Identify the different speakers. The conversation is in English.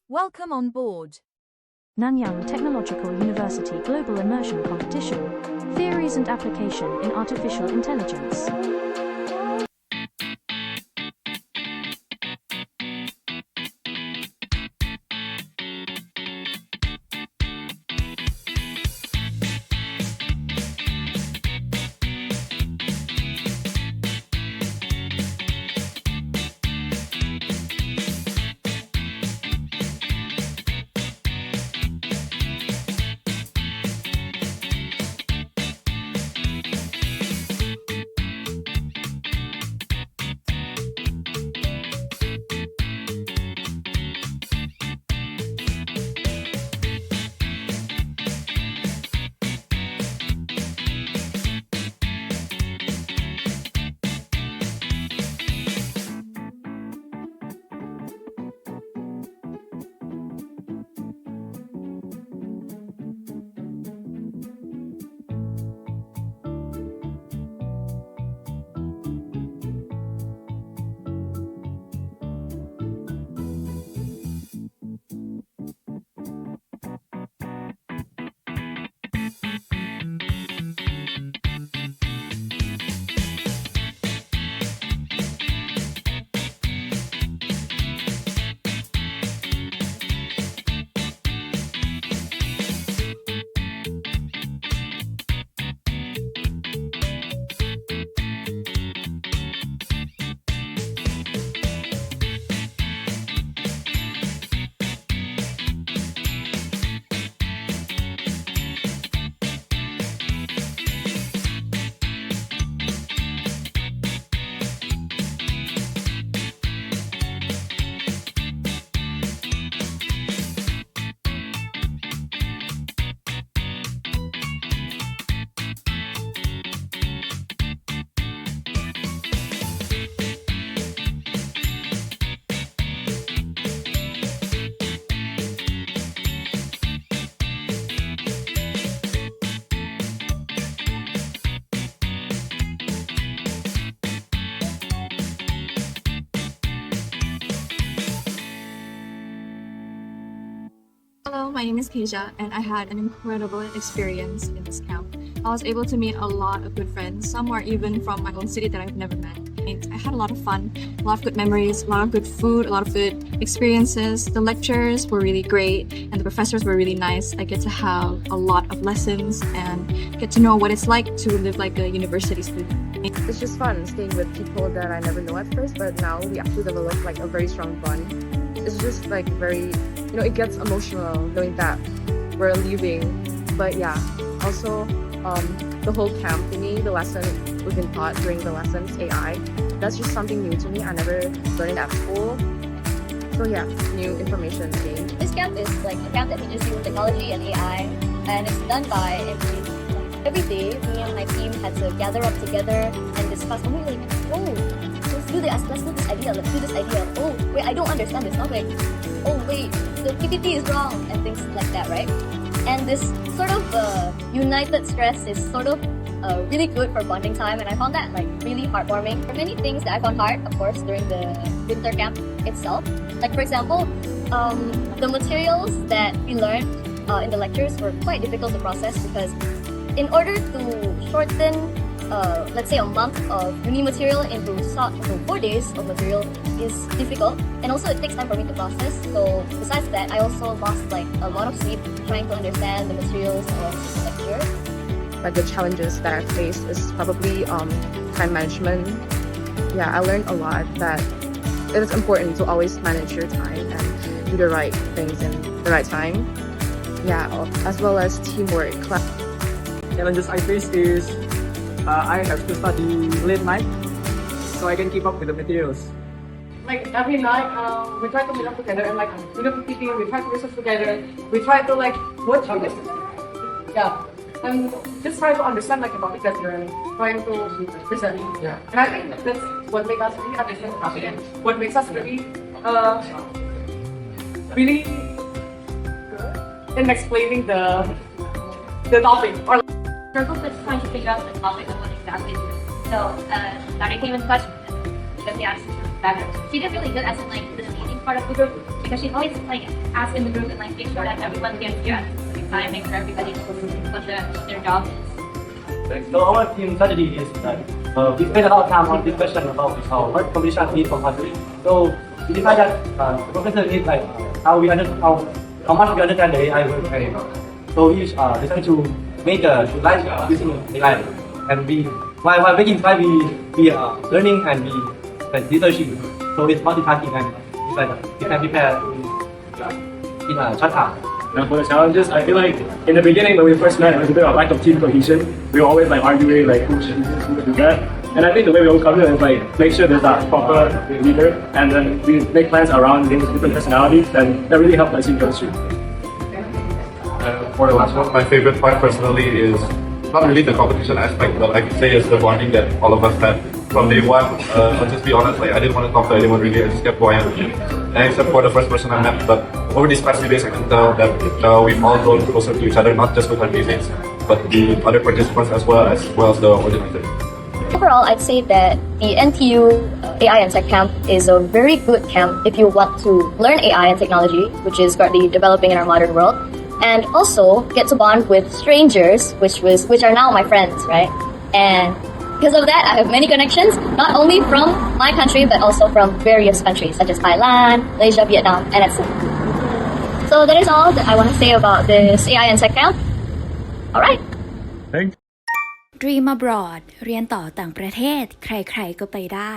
Speaker 1: Welcome on board.
Speaker 2: Nanyang Technological University Global Immersion Competition, Theories and Application in Artificial Intelligence.
Speaker 3: Hello, my name is Keisha, and I had an incredible experience in this camp. I was able to meet a lot of good friends. Some were even from my own city that I've never met. I had a lot of fun, a lot of good memories, a lot of good food, a lot of good experiences. The lectures were really great, and the professors were really nice. I get to have a lot of lessons and get to know what it's like to live like a university student.
Speaker 4: It's just fun staying with people that I never know at first, but now we actually develop like a very strong bond. It's just like very, it gets emotional knowing that we're leaving. But yeah, also the whole camp thingy, the lesson we've been taught during the lessons, AI, that's just something new to me. I never learned it at school. So yeah, new information gained.
Speaker 5: This camp is like a camp that teaches you technology and AI, and it's done by MPs. Every day, me and my team had to gather up together and discuss. And we were like, oh, let's do this. Let's do this idea. Let's do this idea. Oh, wait, I don't understand this. I'm like, oh wait, the PPT is wrong, and things like that, right? And this sort of united stress is sort of really good for bonding time, and I found that like really heartwarming. There are many things that I found hard, of course, during the winter camp itself. Like for example, the materials that we learned in the lectures were quite difficult to process because in order to shorten, let's say a month of uni material into 4 days of material is difficult, and also it takes time for me to process. So besides that, I also lost like a lot of sleep trying to understand the materials of the lecture.
Speaker 4: But the challenges that I faced is probably time management. Yeah, I learned a lot that it is important to always manage your time and do the right things in the right time. Yeah, as well as teamwork.
Speaker 6: Challenges I face is I have to study late night so I can keep up with the materials.
Speaker 7: Like every night, we try to meet up together and like we do PPT, we try to research together, we try to like watch this. Yeah, and just try to understand like the topic that you're trying to present.
Speaker 6: Yeah.
Speaker 7: And I think that's what makes us really understand the topic and what makes us really really good in explaining the topic. Or
Speaker 5: Struggled with trying to figure out the topic of what exactly it is. So, Larry came in touch with me because he asked
Speaker 1: better. She did really good as in like the leading part of the group because she's always like asked in the group and like make sure that everyone gets here at the same time, make sure everybody knows what their job is.
Speaker 8: So our team strategy is that we spend a lot of time on discussion about what competition needs for country. So we decide that the professor needs like how much we understand the AI work. So we decide to make a live using AI, and while making slide we learning and we researching. So it's multitasking and it's like we can prepare in a short time.
Speaker 9: Now for the challenges, I feel like in the beginning when we first met, there was a bit of lack of team cohesion. We were always like arguing like who should do that. And I think the way we overcome it is like make sure there's a proper leader, and then we make plans around these different personalities, and that really helped our team chemistry.
Speaker 10: For the last one, my favorite part personally is not really the competition aspect, but I could say it's the bonding that all of us had. From day one, I'll just be honest, like I didn't want to talk to anyone really, I just kept quiet. And except for the first person I met, but over these past few days I can tell that we've all grown closer to each other, not just with our teammates, but the other participants as well as the organizer.
Speaker 5: Overall, I'd say that the NTU AI and Tech Camp is a very good camp if you want to learn AI and technology, which is currently developing in our modern world, and also get to bond with strangers, which are now my friends, right? And because of that, I have many connections, not only from my country, but also from various countries, such as Thailand, Malaysia, Vietnam, and etc. So that is all that I want to say about this AI and Tech Camp. All right.
Speaker 11: Dream Abroad เรียนต่อต่างประเทศใครๆก็ไปได้